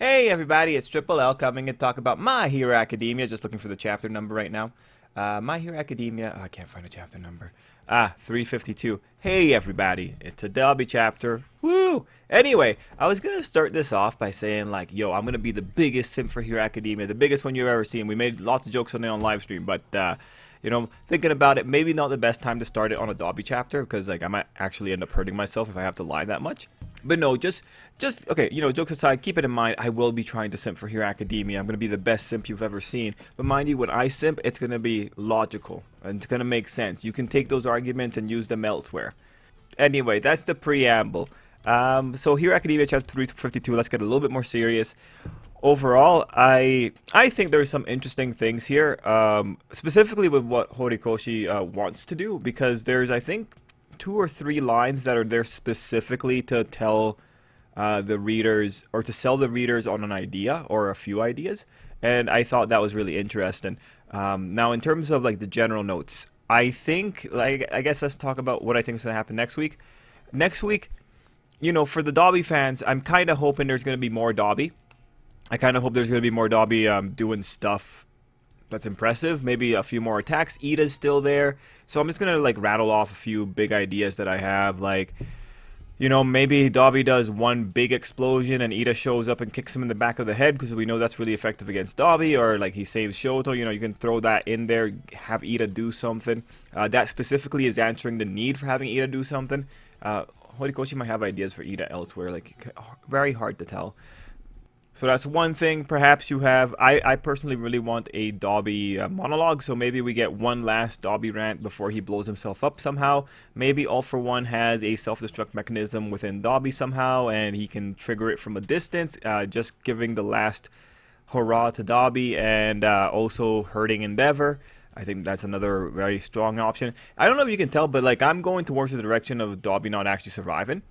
Hey everybody, it's Tripl-L coming to talk about My Hero Academia. Just looking for the chapter number right now. My Hero Academia. Oh, I can't find a chapter number. 352. Hey everybody, it's a Dabi chapter. Woo! Anyway, I was gonna start this off by saying like, yo, I'm gonna be the biggest simp for Hero Academia, the biggest one you've ever seen. We made lots of jokes on it on live stream, but thinking about it, maybe not the best time to start it on a Dabi chapter because like I might actually end up hurting myself if I have to lie that much. But no, just okay. Jokes aside, keep it in mind. I will be trying to simp for Hero Academia. I'm gonna be the best simp you've ever seen. But mind you, when I simp, it's gonna be logical and it's gonna make sense. You can take those arguments and use them elsewhere. Anyway, that's the preamble. So Hero Academia chapter 352. Let's get a little bit more serious. Overall, I think there's some interesting things here, specifically with what Horikoshi wants to do, because there's, I think, 2 or 3 lines that are there specifically to tell the readers, or to sell the readers on an idea or a few ideas, and I thought that was really interesting. Now, in terms of like the general notes, I think, like, I guess let's talk about what I think is going to happen next week. Next week, for the Dabi fans, I'm kind of hoping there's going to be more Dabi. I kind of hope there's going to be more Dabi doing stuff that's impressive. Maybe a few more attacks. Ida's still there. So I'm just going to like rattle off a few big ideas that I have. Like, maybe Dabi does one big explosion and Ida shows up and kicks him in the back of the head because we know that's really effective against Dabi. Or like he saves Shoto. You can throw that in there, have Ida do something. That specifically is answering the need for having Ida do something. Horikoshi might have ideas for Ida elsewhere. Like, very hard to tell. So that's one thing. Perhaps you have. I personally really want a Dabi monologue. So maybe we get one last Dabi rant before he blows himself up somehow. Maybe All For One has a self-destruct mechanism within Dabi somehow, and he can trigger it from a distance, just giving the last hurrah to Dabi and also hurting Endeavor. I think that's another very strong option. I don't know if you can tell, but like I'm going towards the direction of Dabi not actually surviving.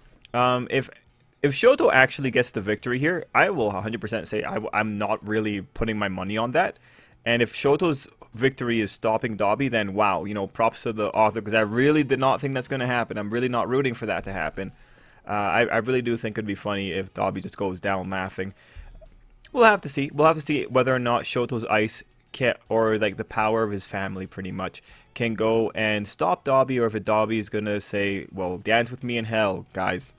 If Shoto actually gets the victory here, I will 100% say I'm not really putting my money on that. And if Shoto's victory is stopping Dabi, then wow, props to the author, because I really did not think that's going to happen. I'm really not rooting for that to happen. I really do think it'd be funny if Dabi just goes down laughing. We'll have to see. We'll have to see whether or not Shoto's ice can, or like the power of his family pretty much, can go and stop Dabi, or if Dabi is going to say, well, dance with me in hell, guys.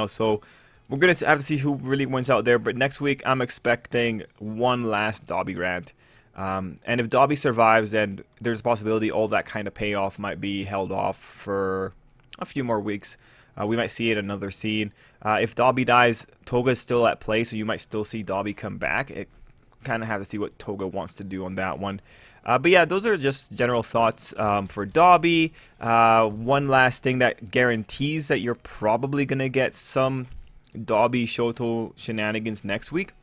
So we're going to have to see who really wins out there. But next week, I'm expecting one last Dabi rant. And if Dabi survives, then there's a possibility all that kind of payoff might be held off for a few more weeks. We might see it in another scene. If Dabi dies, Toga's still at play, so you might still see Dabi come back. It kind of have to see what Toga wants to do on that one. But yeah, those are just general thoughts for Dabi. One last thing that guarantees that you're probably going to get some Dabi Shoto shenanigans next week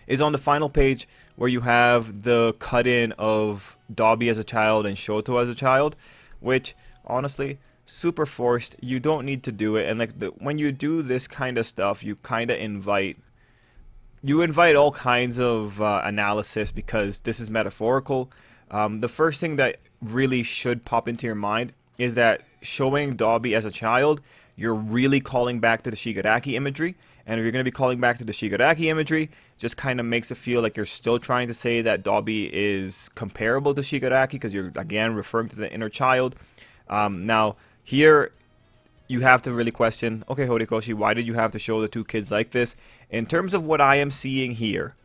is on the final page, where you have the cut-in of Dabi as a child and Shoto as a child, which, honestly, super forced. You don't need to do it. And like when you do this kind of stuff, you kind of invite all kinds of analysis, because this is metaphorical. The first thing that really should pop into your mind is that showing Dabi as a child, you're really calling back to the Shigaraki imagery. And if you're going to be calling back to the Shigaraki imagery, just kind of makes it feel like you're still trying to say that Dabi is comparable to Shigaraki, because you're, again, referring to the inner child. Now, here, you have to really question, okay, Horikoshi, why did you have to show the two kids like this? In terms of what I am seeing here,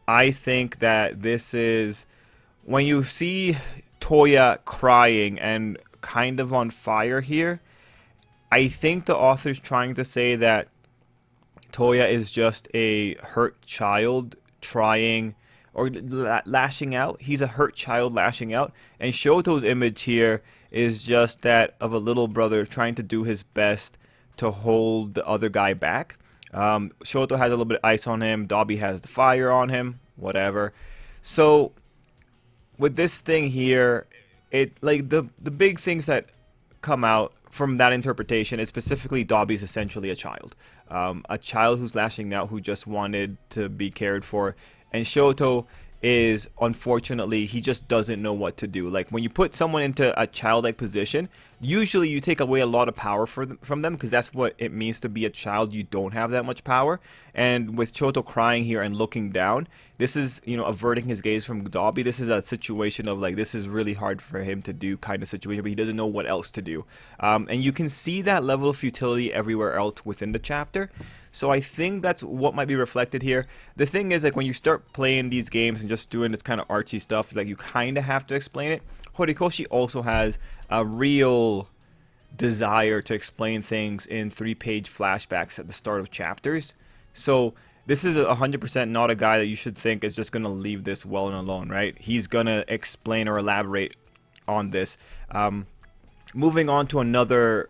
I think that this is, when you see Toya crying and kind of on fire here, I think the author's trying to say that Toya is just a hurt child trying, or lashing out. He's a hurt child lashing out. And Shoto's image here is just that of a little brother trying to do his best to hold the other guy back. Shoto has a little bit of ice on him. Dabi has the fire on him. Whatever. So with this thing here, it like the big things that come out from that interpretation is specifically Dabi's essentially a child who's lashing out, who just wanted to be cared for, and Shoto is, unfortunately, he just doesn't know what to do. Like, when you put someone into a childlike position, usually you take away a lot of power from them, because that's what it means to be a child. You don't have that much power. And with Shoto crying here and looking down, this is, averting his gaze from Dabi. This is a situation of, like, this is really hard for him to do kind of situation, but he doesn't know what else to do. And you can see that level of futility everywhere else within the chapter. So I think that's what might be reflected here. The thing is, like, when you start playing these games and just doing this kind of artsy stuff, like, you kind of have to explain it. Horikoshi also has a real desire to explain things in 3-page flashbacks at the start of chapters. So this is 100% not a guy that you should think is just going to leave this well and alone, right? He's going to explain or elaborate on this. Moving on to another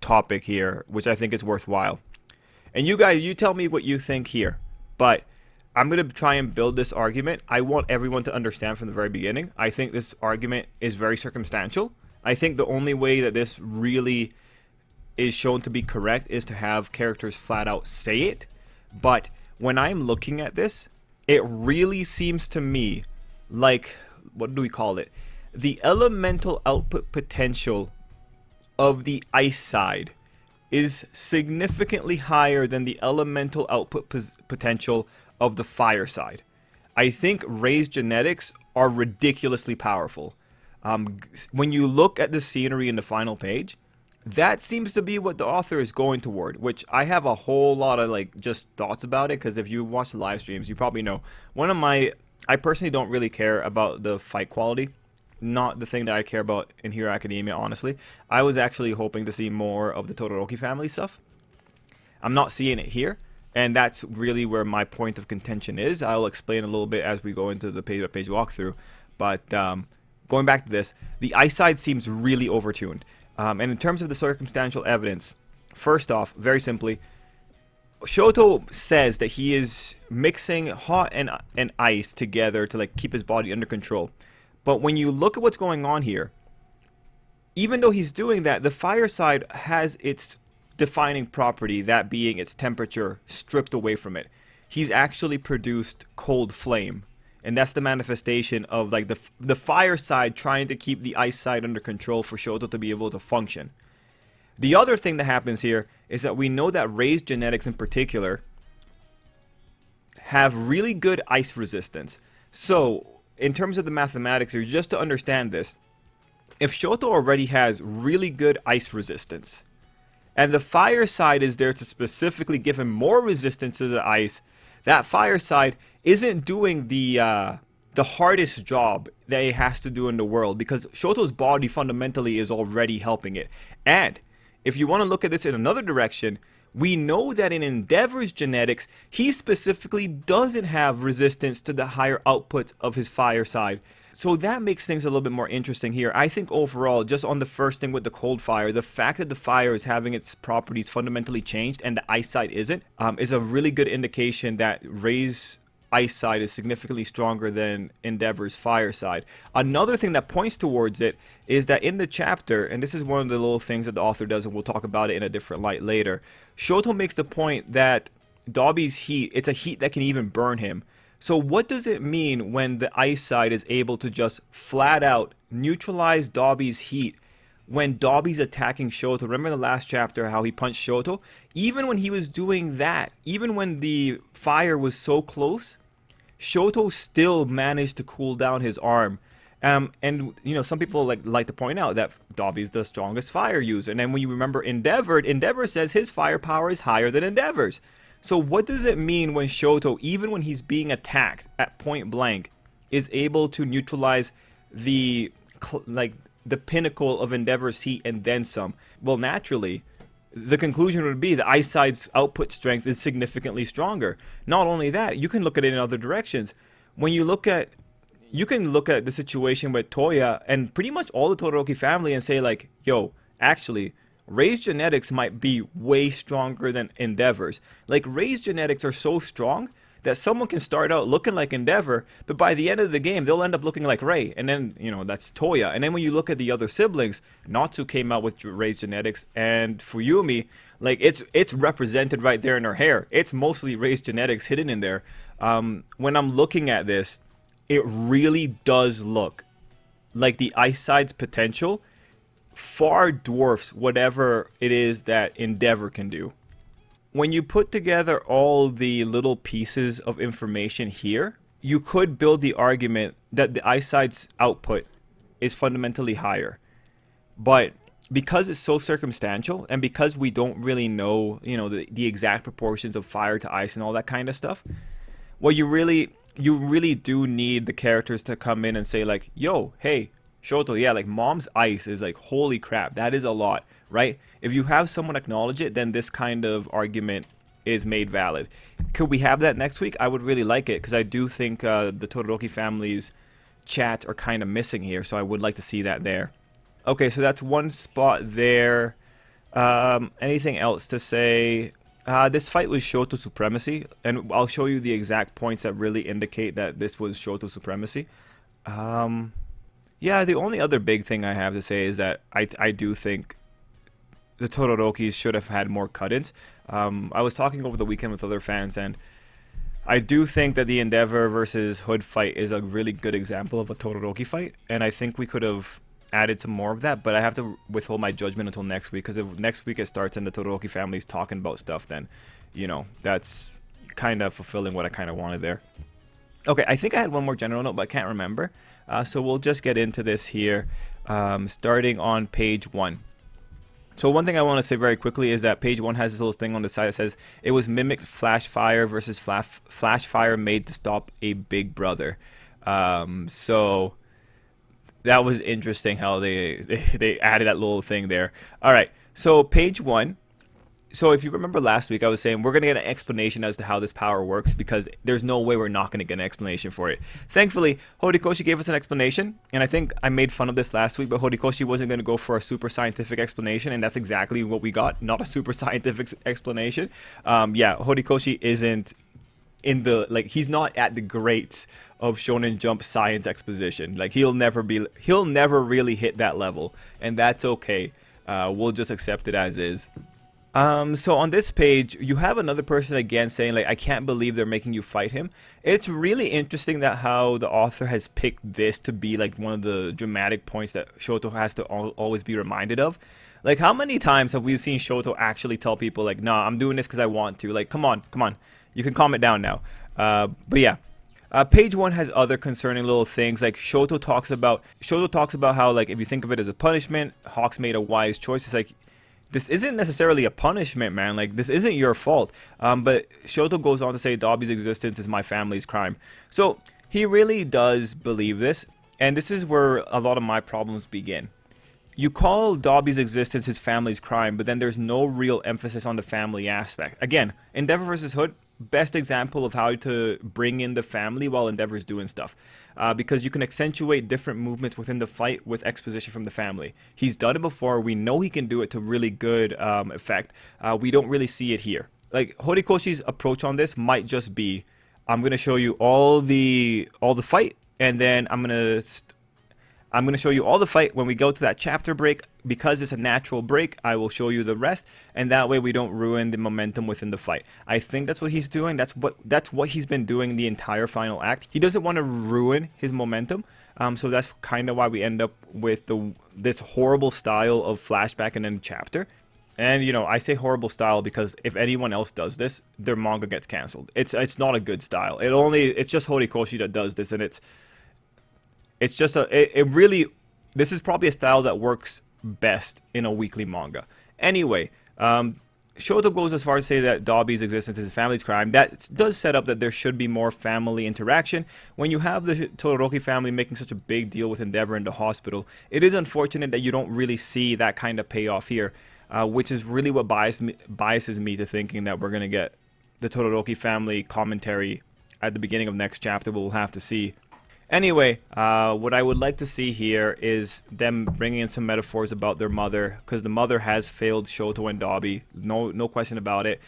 topic here, which I think is worthwhile. And you guys, you tell me what you think here. But I'm going to try and build this argument. I want everyone to understand from the very beginning. I think this argument is very circumstantial. I think the only way that this really is shown to be correct is to have characters flat out say it. But when I'm looking at this, it really seems to me like, what do we call it? The elemental output potential of the ice side is significantly higher than the elemental output potential of the fire side. I think Rei's genetics are ridiculously powerful. When you look at the scenery in the final page, that seems to be what the author is going toward, which I have a whole lot of just thoughts about it, because if you watch the live streams, you probably know. I personally don't really care about the fight quality. Not the thing that I care about in Hero Academia, honestly. I was actually hoping to see more of the Todoroki family stuff. I'm not seeing it here, and that's really where my point of contention is. I'll explain a little bit as we go into the page-by-page walkthrough. But going back to this, the ice side seems really overtuned. And in terms of the circumstantial evidence, first off, very simply, Shoto says that he is mixing hot and ice together to keep his body under control. But when you look at what's going on here, even though he's doing that, the fire side has its defining property, that being its temperature, stripped away from it. He's actually produced cold flame. And that's the manifestation of the fire side trying to keep the ice side under control for Shoto to be able to function. The other thing that happens here is that we know that Rei's genetics in particular have really good ice resistance. So in terms of the mathematics here, just to understand this, if Shoto already has really good ice resistance, and the fire side is there to specifically give him more resistance to the ice, that fire side isn't doing the hardest job that it has to do in the world, because Shoto's body fundamentally is already helping it. And if you want to look at this in another direction, we know that in Endeavor's genetics, he specifically doesn't have resistance to the higher outputs of his fire side. So that makes things a little bit more interesting here. I think overall, just on the first thing with the cold fire, the fact that the fire is having its properties fundamentally changed and the ice side isn't, is a really good indication that Rei's ice side is significantly stronger than Endeavor's fire side. Another thing that points towards it is that in the chapter, and this is one of the little things that the author does, and we'll talk about it in a different light later, Shoto makes the point that Dabi's heat, it's a heat that can even burn him. So what does it mean when the ice side is able to just flat out neutralize Dabi's heat when Dabi's attacking Shoto? Remember in the last chapter how he punched Shoto? Even when he was doing that, even when the fire was so close, Shoto still managed to cool down his arm. And some people like to point out that Dabi's the strongest fire user. And then when you remember Endeavor says his firepower is higher than Endeavor's. So what does it mean when Shoto, even when he's being attacked at point blank, is able to neutralize the pinnacle of Endeavor's heat and then some? Well, naturally, the conclusion would be the ice side's output strength is significantly stronger. Not only that, you can look at it in other directions. When you can look at the situation with Toya and pretty much all the Todoroki family and say yo, actually, Rei's genetics might be way stronger than Endeavor's. Rei's genetics are so strong that someone can start out looking like Endeavor, but by the end of the game, they'll end up looking like Rei. And then, that's Toya. And then when you look at the other siblings, Natsu came out with Rei's genetics, and Fuyumi, it's represented right there in her hair. It's mostly Rei's genetics hidden in there. When I'm looking at this, it really does look like the Ice Side's potential far dwarfs whatever it is that Endeavor can do. When you put together all the little pieces of information here, you could build the argument that the Ice Side's output is fundamentally higher. But because it's so circumstantial, and because we don't really know, the exact proportions of fire to ice and all that kind of stuff, well, you really do need the characters to come in and say like, yo, hey, Shoto, yeah, like mom's ice is like, holy crap, that is a lot, right? If you have someone acknowledge it, then this kind of argument is made valid. Could we have that next week? I would really like it, because I do think the Todoroki family's chat are kind of missing here, so I would like to see that there. Okay, so that's one spot there. Anything else to say? This fight was Shoto supremacy, and I'll show you the exact points that really indicate that this was Shoto supremacy. Yeah, the only other big thing I have to say is that I do think the Todorokis should have had more cut-ins. I was talking over the weekend with other fans, and I do think that the Endeavor versus Hood fight is a really good example of a Todoroki fight, and I think we could have added some more of that, but I have to withhold my judgment until next week, because if next week it starts and the Todoroki family's talking about stuff, then, that's kind of fulfilling what I kind of wanted there. Okay, I think I had one more general note, but I can't remember. So we'll just get into this here, starting on page 1. So one thing I want to say very quickly is that page 1 has this little thing on the side that says, it was mimicked flash fire versus flash fire made to stop a big brother. So that was interesting how they added that little thing there. All right, so page 1. So if you remember last week, I was saying we're going to get an explanation as to how this power works, because there's no way we're not going to get an explanation for it. Thankfully, Horikoshi gave us an explanation, and I think I made fun of this last week, but Horikoshi wasn't going to go for a super scientific explanation, and that's exactly what we got, not a super scientific explanation. Yeah, Horikoshi isn't in the, he's not at the greats of Shonen Jump science exposition. Like, he'll never really hit that level, and that's okay. We'll just accept it as is. So on this page, you have another person again saying, I can't believe they're making you fight him. It's really interesting that how the author has picked this to be, one of the dramatic points that Shoto has to always be reminded of. How many times have we seen Shoto actually tell people, nah, I'm doing this because I want to. Come on. You can calm it down now. But yeah. Page 1 has other concerning little things. Shoto talks about how, if you think of it as a punishment, Hawks made a wise choice. It's this isn't necessarily a punishment, man. This isn't your fault. But Shoto goes on to say, Dabi's existence is my family's crime. So he really does believe this. And this is where a lot of my problems begin. You call Dabi's existence his family's crime, but then there's no real emphasis on the family aspect. Again, Endeavor versus Hood, best example of how to bring in the family while Endeavor's doing stuff. Because you can accentuate different movements within the fight with exposition from the family. He's done it before. We know he can do it to really good effect. We don't really see it here. Horikoshi's approach on this might just be, I'm going to show you all the fight, and then I'm going to show you all the fight when we go to that chapter break. Because it's a natural break, I will show you the rest, and that way we don't ruin the momentum within the fight. I think that's what he's doing. That's what he's been doing the entire final act. He doesn't want to ruin his momentum, so that's kind of why we end up with this horrible style of flashback and then chapter. And I say horrible style because if anyone else does this, their manga gets canceled. It's not a good style. It's just Horikoshi that does this, and it's just this is probably a style that works best in a weekly manga. Anyway, Shoto goes as far as to say that Dabi's existence is his family's crime. That does set up that there should be more family interaction. When you have the Todoroki family making such a big deal with Endeavor in the hospital, it is unfortunate that you don't really see that kind of payoff here, which is really what biases me to thinking that we're going to get the Todoroki family commentary at the beginning of next chapter. We'll have to see. Anyway, what I would like to see here is them bringing in some metaphors about their mother, because the mother has failed Shoto and Dabi, no question about it.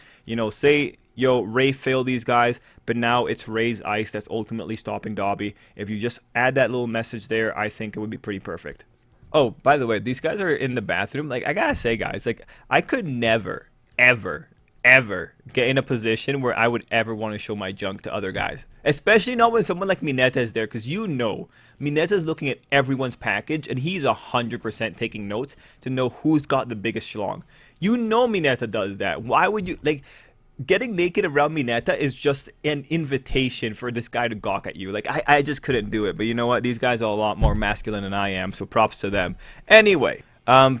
Say, Ray failed these guys, but now it's Ray's ice that's ultimately stopping Dabi. If you just add that little message there, I think it would be pretty perfect. Oh, by the way, these guys are in the bathroom. I gotta say, guys, I could never, ever ever get in a position where I would ever want to show my junk to other guys. Especially not when someone like Mineta is there, because you know Mineta is looking at everyone's package and he's 100% taking notes to know who's got the biggest schlong. You know Mineta does that. Why would you, like, getting naked around Mineta is just an invitation for this guy to gawk at you. Like, I just couldn't do it. But you know what? These guys are a lot more masculine than I am, so props to them. Anyway,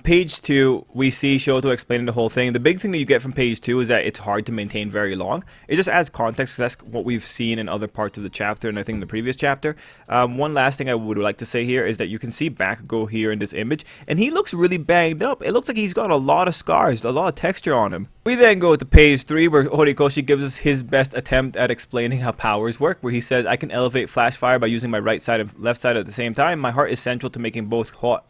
page 2, we see Shoto explaining the whole thing. The big thing that you get from page 2 is that it's hard to maintain very long. It just adds context, because that's what we've seen in other parts of the chapter, and I think in the previous chapter. One last thing I would like to say here is that you can see Bakugo here in this image, and he looks really banged up. It looks like he's got a lot of scars, a lot of texture on him. We then go to page 3, where Horikoshi gives us his best attempt at explaining how powers work, where he says, I can elevate flash fire by using my right side and left side at the same time. My heart is central to making both hot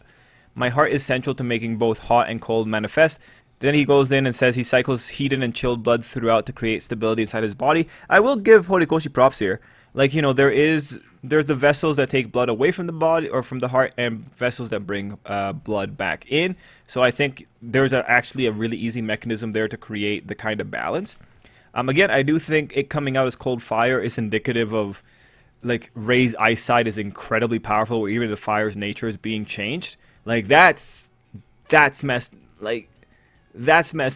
and cold manifest. Then he goes in and says he cycles heated and chilled blood throughout to create stability inside his body. I will give Horikoshi props here. Like, you know, there's the vessels that take blood away from the body or from the heart, and vessels that bring blood back in. So I think there's actually a really easy mechanism there to create the kind of balance. Again, I do think it coming out as cold fire is indicative of, like, Rei's eyesight is incredibly powerful, where even the fire's nature is being changed. Like, that's messed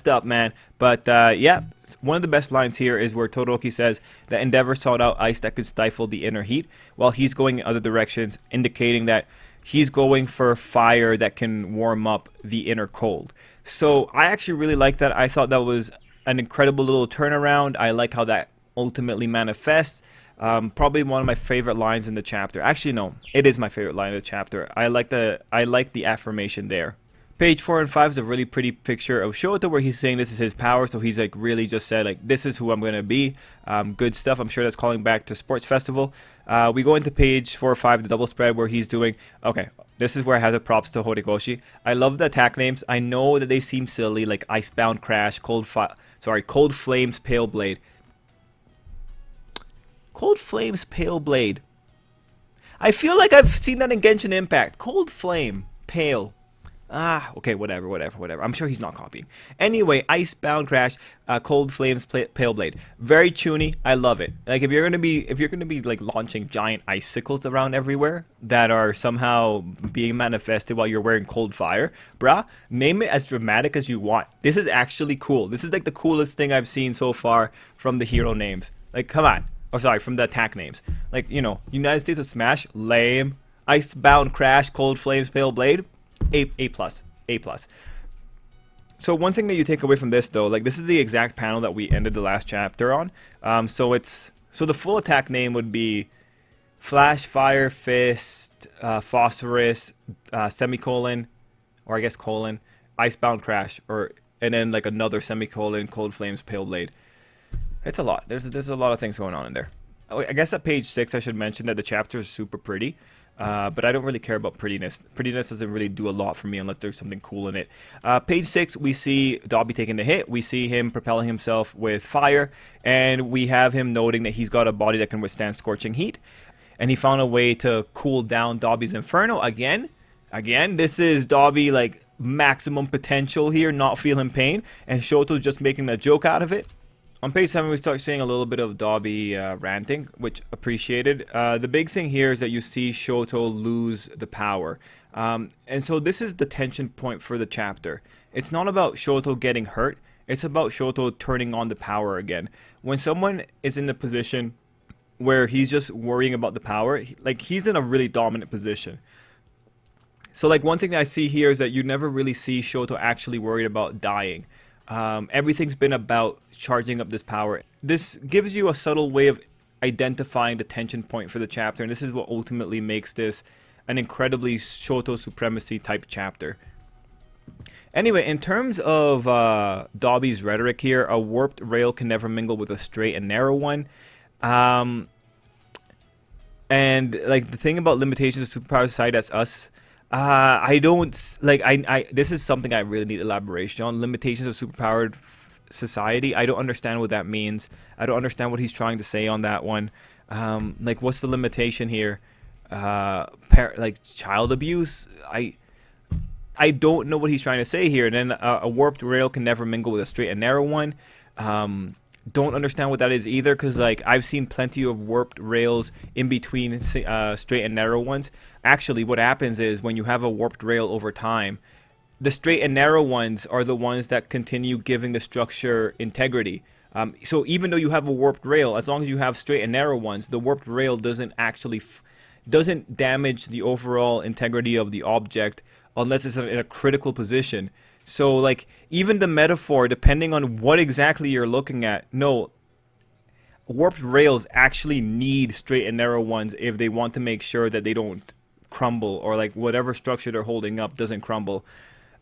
up, man. But yeah, one of the best lines here is where Todoroki says that Endeavor sought out ice that could stifle the inner heat, while he's going in other directions, indicating that he's going for fire that can warm up the inner cold. So I actually really like that. I thought that was an incredible little turnaround. I like how that ultimately manifests. Probably one of my favorite lines in the chapter. Actually, no, it is my favorite line of the chapter. I like the affirmation there. Page 4 and 5 is a really pretty picture of Shoto, where he's saying this is his power. So he's like really just said, like, this is who I'm going to be. Good stuff. I'm sure that's calling back to Sports Festival. We go into page 4 or 5, the double spread, where he's doing, okay, this is where I have the props to Horikoshi. I love the attack names. I know that they seem silly, like Icebound Crash, Cold Flames, Pale Blade. Cold Flames, Pale Blade. I feel like I've seen that in Genshin Impact. Cold Flame, Pale. Okay, whatever. I'm sure he's not copying. Anyway, Icebound Crash, Cold Flames, Pale Blade. Very tuny. I love it. Like, if you're gonna be like launching giant icicles around everywhere that are somehow being manifested while you're wearing cold fire, bruh, name it as dramatic as you want. This is actually cool. This is like the coolest thing I've seen so far from the hero names. Like, come on. Oh, sorry, from the attack names. Like, you know, United States of Smash, lame. Icebound Crash, Cold Flames, Pale Blade, A+. So one thing that you take away from this, though, like, this is the exact panel that we ended the last chapter on. So the full attack name would be Flash, Fire, Fist, Phosphorus, semicolon, or I guess colon, Icebound Crash, and then like another semicolon, Cold Flames, Pale Blade. It's a lot. There's a lot of things going on in there. I guess at page 6 I should mention that the chapter is super pretty. But I don't really care about prettiness. Prettiness doesn't really do a lot for me unless there's something cool in it. Page 6, we see Dabi taking the hit. We see him propelling himself with fire. And we have him noting that he's got a body that can withstand scorching heat. And he found a way to cool down Dabi's Inferno again. This is Dabi, like, maximum potential here, not feeling pain. And Shoto's just making a joke out of it. On page 7, we start seeing a little bit of Dabi ranting, which appreciated. The big thing here is that you see Shoto lose the power. And so this is the tension point for the chapter. It's not about Shoto getting hurt. It's about Shoto turning on the power again. When someone is in the position where he's just worrying about the power, like, he's in a really dominant position. So, like, one thing that I see here is that you never really see Shoto actually worried about dying. Everything's been about charging up this power. This gives you a subtle way of identifying the tension point for the chapter, and this is what ultimately makes this an incredibly Shoto supremacy type chapter. Anyway, in terms of Dabi's rhetoric here, a warped rail can never mingle with a straight and narrow one. And like, the thing about limitations of superpower society, that's us. I don't like. This is something I really need elaboration on. Limitations of superpowered society. I don't understand what that means. I don't understand what he's trying to say on that one. Like, what's the limitation here? Like, child abuse. I don't know what he's trying to say here. And then a warped rail can never mingle with a straight and narrow one. Don't understand what that is either, because like I've seen plenty of warped rails in between straight and narrow ones. Actually, what happens is when you have a warped rail over time, the straight and narrow ones are the ones that continue giving the structure integrity. So even though you have a warped rail, as long as you have straight and narrow ones, the warped rail doesn't actually doesn't damage the overall integrity of the object unless it's in a critical position. So like even the metaphor, depending on what exactly you're looking at, no, warped rails actually need straight and narrow ones if they want to make sure that they don't crumble, or like whatever structure they're holding up doesn't crumble,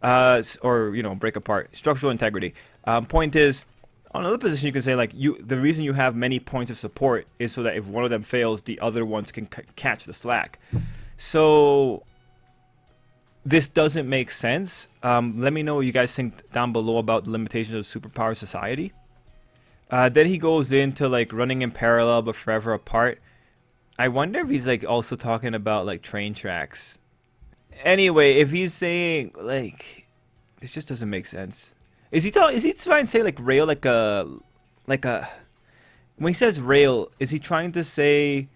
or break apart. Structural integrity. Point is, on another position you can say like the reason you have many points of support is so that if one of them fails, the other ones can catch the slack. So this doesn't make sense. Let me know what you guys think down below about the limitations of superpower society. Then he goes into like running in parallel but forever apart. I wonder if he's like also talking about like train tracks. Anyway, if he's saying like this just doesn't make sense. Is he trying to say like rail like a when he says rail, is he trying to say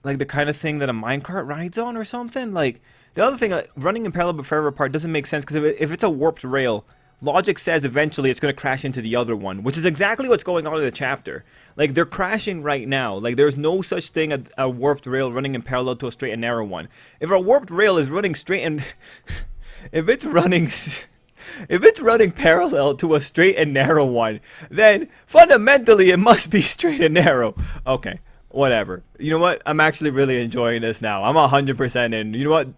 like the kind of thing that a minecart rides on or something? Like the other thing, like, running in parallel but forever apart doesn't make sense, because if it's a warped rail, logic says eventually it's going to crash into the other one, which is exactly what's going on in the chapter. Like they're crashing right now. Like there's no such thing as a warped rail running in parallel to a straight and narrow one. If a warped rail is running straight and if it's running parallel to a straight and narrow one, then fundamentally it must be straight and narrow. Okay, whatever. You know what? I'm actually really enjoying this now. I'm 100% in. You know what?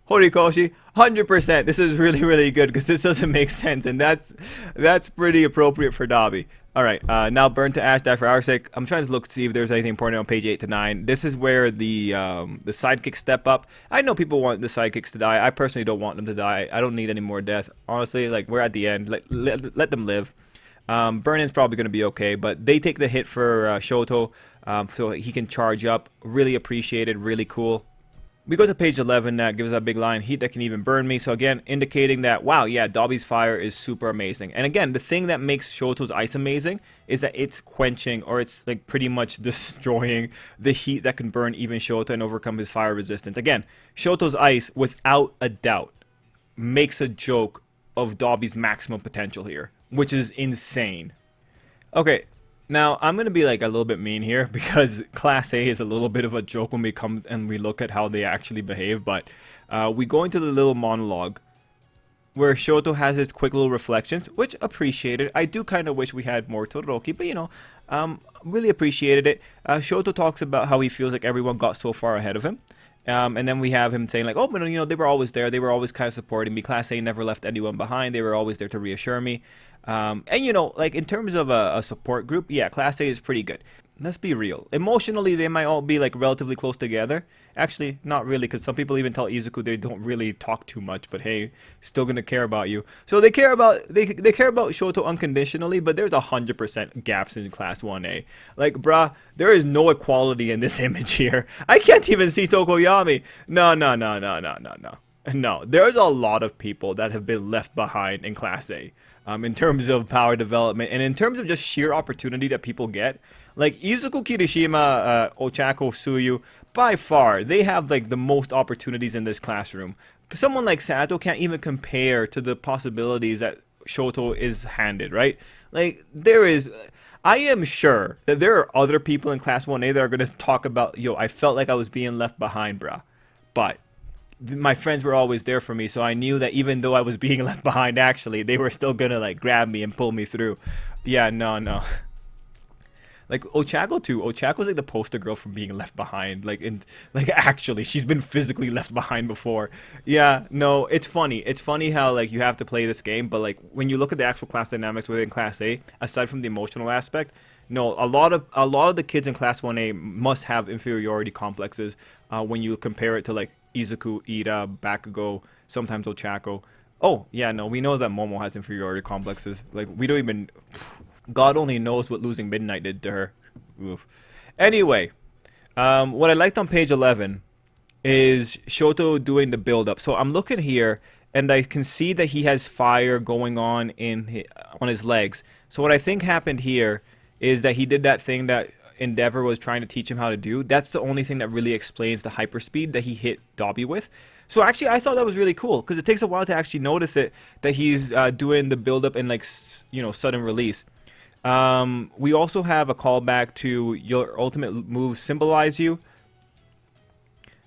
Horikoshi, 100%. This is really, really good, because this doesn't make sense, and that's pretty appropriate for Dabi. All right, now burn to ash, die for our sake. I'm trying to look to see if there's anything important on page 8 to 9. This is where the sidekicks step up. I know people want the sidekicks to die. I personally don't want them to die. I don't need any more death. Honestly, like we're at the end. Let them live. Burn-in's probably going to be okay, but they take the hit for Shoto, so he can charge up. Really appreciated, really cool. We go to page 11, that gives us a big line, heat that can even burn me. So again, indicating that, wow, yeah, Dabi's fire is super amazing. And again, the thing that makes Shoto's ice amazing is that it's quenching, or it's like pretty much destroying the heat that can burn even Shoto and overcome his fire resistance. Again, Shoto's ice, without a doubt, makes a joke of Dabi's maximum potential here, which is insane. Okay. Now, I'm going to be like a little bit mean here, because Class A is a little bit of a joke when we come and we look at how they actually behave, but we go into the little monologue where Shoto has his quick little reflections, which appreciated. I do kind of wish we had more Todoroki, but really appreciated it. Shoto talks about how he feels like everyone got so far ahead of him. And then we have him saying like, oh, but they were always there. They were always kind of supporting me. Class A never left anyone behind. They were always there to reassure me. And like in terms of a support group, yeah, Class A is pretty good. Let's be real. Emotionally, they might all be like relatively close together. Actually, not really, because some people even tell Izuku they don't really talk too much, but hey, still gonna care about you. So they care about Shoto unconditionally, but there's 100% gaps in Class 1A. Like, bruh, there is no equality in this image here. I can't even see Tokoyami. No. No, there's a lot of people that have been left behind in Class A. In terms of power development, and in terms of just sheer opportunity that people get. Like Izuku, Kirishima, Ochako, Tsuyu, by far, they have like the most opportunities in this classroom. Someone like Sato can't even compare to the possibilities that Shoto is handed, right? Like, I am sure that there are other people in Class 1A that are going to talk about, yo, I felt like I was being left behind, bruh. But my friends were always there for me, so I knew that even though I was being left behind, actually, they were still gonna like grab me and pull me through. Yeah, no. Like Ochako too. Ochako's like the poster girl for being left behind. Like actually, she's been physically left behind before. Yeah, no, it's funny. It's funny how like you have to play this game, but like when you look at the actual class dynamics within Class A, aside from the emotional aspect, no, a lot of the kids in Class 1A must have inferiority complexes when you compare it to like Izuku, Ida, Bakugo, sometimes Ochako. Oh, yeah, no, we know that Momo has inferiority complexes. Like, we don't even... God only knows what losing Midnight did to her. Oof. Anyway, what I liked on page 11 is Shoto doing the build-up. So I'm looking here, and I can see that he has fire going on his legs. So what I think happened here is that he did that thing that Endeavor was trying to teach him how to do. That's the only thing that really explains the hyperspeed that he hit Dabi with. So actually, I thought that was really cool because it takes a while to actually notice it, that he's doing the build up and like sudden release. We also have a callback to your ultimate moves symbolize you.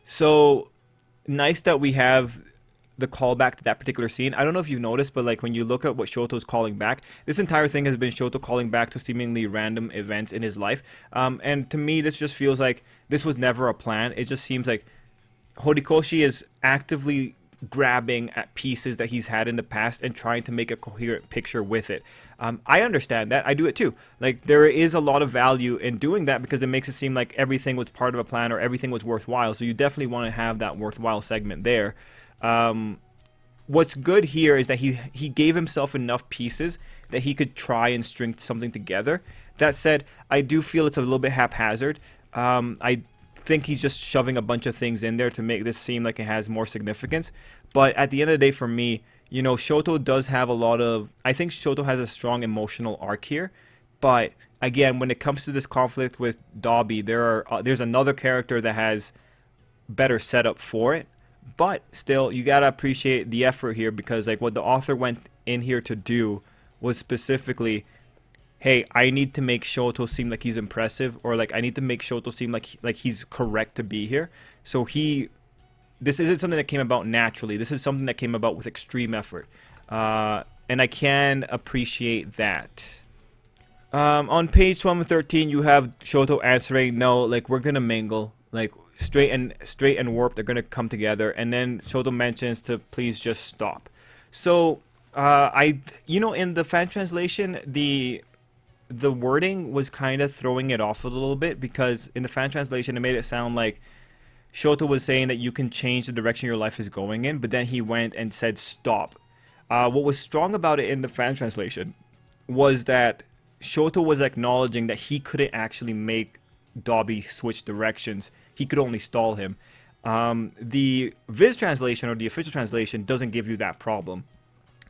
So nice that we have the callback to that particular scene. I don't know if you've noticed, but like when you look at what Shoto's calling back, this entire thing has been Shoto calling back to seemingly random events in his life. And to me, this just feels like this was never a plan. It just seems like Horikoshi is actively grabbing at pieces that he's had in the past and trying to make a coherent picture with it. I understand that. I do it too. Like, there is a lot of value in doing that because it makes it seem like everything was part of a plan or everything was worthwhile. So you definitely want to have that worthwhile segment there. What's good here is that he gave himself enough pieces that he could try and string something together. That said, I do feel it's a little bit haphazard. I think he's just shoving a bunch of things in there to make this seem like it has more significance. But at the end of the day, for me, you know, Shoto does have a lot of... I think Shoto has a strong emotional arc here. But again, when it comes to this conflict with Dabi, there's another character that has better setup for it. But still, you gotta appreciate the effort here because like what the author went in here to do was specifically, hey, I need to make Shoto seem like he's impressive, or like I need to make Shoto seem like he's correct to be here. So this isn't something that came about naturally. This is something that came about with extreme effort, and I can appreciate that. On page 12 and 13, you have Shoto answering, "No, like we're gonna mingle, like." Straight and warped are gonna come together, and then Shoto mentions to please just stop. So in the fan translation, the wording was kind of throwing it off a little bit because in the fan translation it made it sound like Shoto was saying that you can change the direction your life is going in, but then he went and said stop. What was strong about it in the fan translation was that Shoto was acknowledging that he couldn't actually make Dabi switch directions. He could only stall him. The Viz translation or the official translation doesn't give you that problem,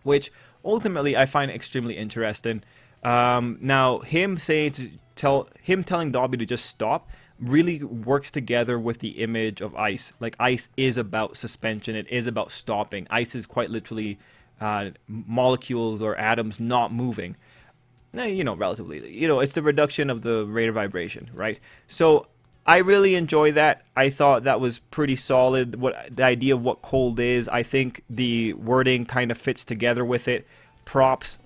which ultimately I find extremely interesting. Now, him telling Dabi to just stop really works together with the image of ice. Like, ice is about suspension. It is about stopping. Ice is quite literally molecules or atoms not moving. Now, relatively. It's the reduction of the rate of vibration, right? So I really enjoy that. I thought that was pretty solid. The idea of what cold is, I think the wording kind of fits together with it. Props.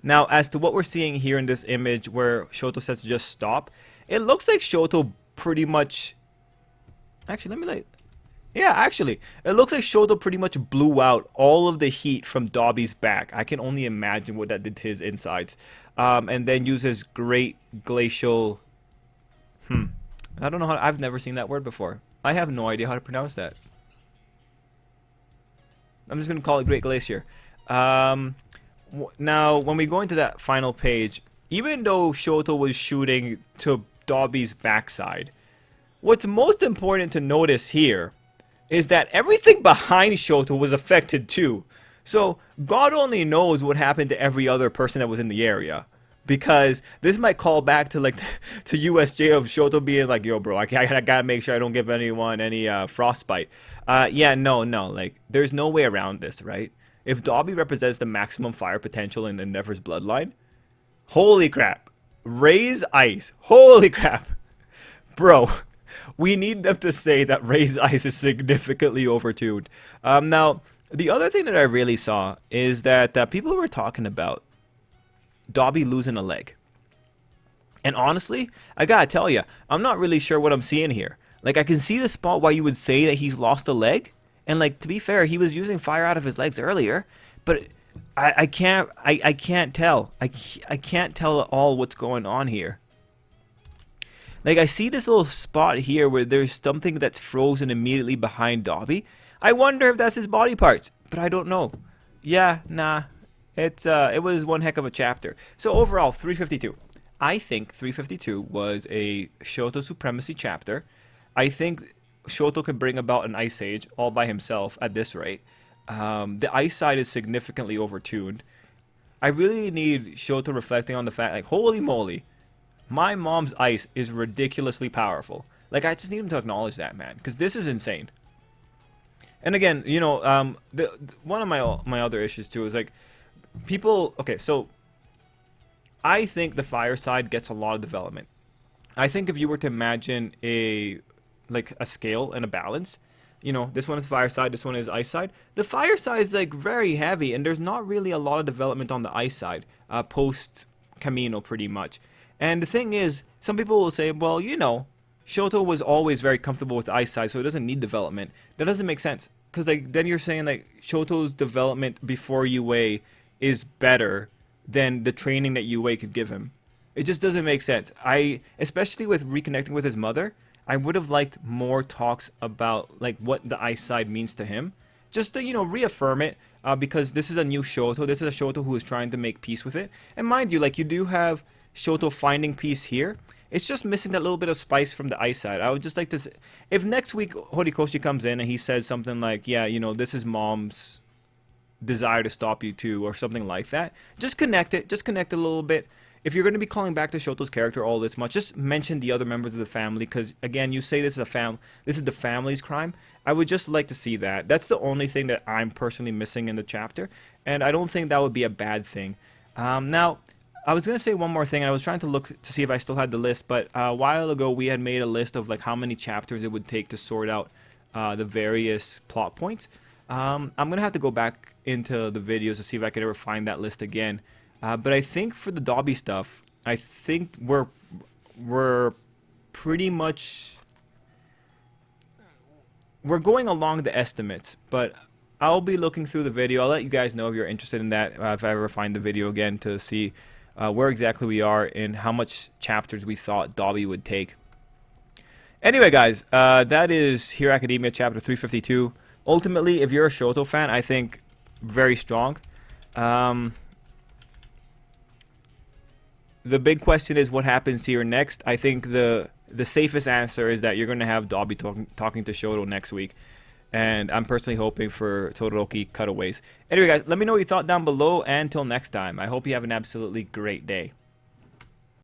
Now, as to what we're seeing here in this image where Shoto says just stop, it looks like Shoto pretty much... Actually, it looks like Shoto pretty much blew out all of the heat from Dabi's back. I can only imagine what that did to his insides. And then uses great glacial... I don't know how... I've never seen that word before. I have no idea how to pronounce that. I'm just going to call it Great Glacier. Now, when we go into that final page, even though Shoto was shooting to Dabi's backside, what's most important to notice here is that everything behind Shoto was affected too. So, God only knows what happened to every other person that was in the area. Because this might call back to like to USJ of Shoto being like, yo bro, I gotta make sure I don't give anyone any frostbite. No, like there's no way around this, right? If Dabi represents the maximum fire potential in Endeavor's bloodline, holy crap, raise ice, holy crap, bro. We need them to say that raise ice is significantly overtuned. Now, the other thing that I really saw is that people were talking about Dabi losing a leg. And honestly, I gotta tell you, I'm not really sure what I'm seeing here. Like, I can see the spot why you would say that he's lost a leg. And like, to be fair, he was using fire out of his legs earlier. But I can't tell. I can't tell at all what's going on here. Like, I see this little spot here where there's something that's frozen immediately behind Dabi. I wonder if that's his body parts, but I don't know. Yeah, nah. It was one heck of a chapter. So overall, 352. I think 352 was a Shoto supremacy chapter. I think Shoto can bring about an Ice Age all by himself at this rate. The ice side is significantly overtuned. I really need Shoto reflecting on the fact, like, holy moly, my mom's ice is ridiculously powerful. Like, I just need him to acknowledge that, man, because this is insane. And again, you know, one of my other issues too is like people. Okay, so I think the fire side gets a lot of development. I think if you were to imagine a scale and a balance, you know, this one is fire side, this one is ice side. The fire side is like very heavy, and there's not really a lot of development on the ice side post Camino, pretty much. And the thing is, some people will say, well, you know, Shoto was always very comfortable with the ice side, so it doesn't need development. That doesn't make sense, because like then you're saying like Shoto's development before UA is better than the training that UA could give him. It just doesn't make sense. Especially with reconnecting with his mother, I would have liked more talks about like what the ice side means to him, just to, you know, reaffirm it, because this is a new Shoto. This is a Shoto who is trying to make peace with it. And mind you, like you do have Shoto finding peace here. It's just missing that little bit of spice from the ice side. I would just like to, if next week Horikoshi comes in and he says something like, yeah, you know, this is mom's desire to stop you too, or something like that, just connect it. Just connect it a little bit. If you're going to be calling back to Shoto's character all this much, just mention the other members of the family, because again, you say this is the family's crime. I would just like to see that. That's the only thing that I'm personally missing in the chapter, and I don't think that would be a bad thing. Now, I was going to say one more thing, and I was trying to look to see if I still had the list, but a while ago we had made a list of like how many chapters it would take to sort out the various plot points. I'm going to have to go back into the videos to see if I could ever find that list again. But I think for the Dabi stuff, I think we're pretty much, we're going along the estimates, but I'll be looking through the video. I'll let you guys know if you're interested in that, if I ever find the video again, to see where exactly we are and how much chapters we thought Dabi would take. Anyway, guys, that is Hero Academia chapter 352. Ultimately, if you're a Shoto fan, I think very strong. The big question is what happens here next. I think the safest answer is that you're going to have Dabi talking to Shoto next week. And I'm personally hoping for Todoroki cutaways. Anyway, guys, let me know what you thought down below. And until next time, I hope you have an absolutely great day.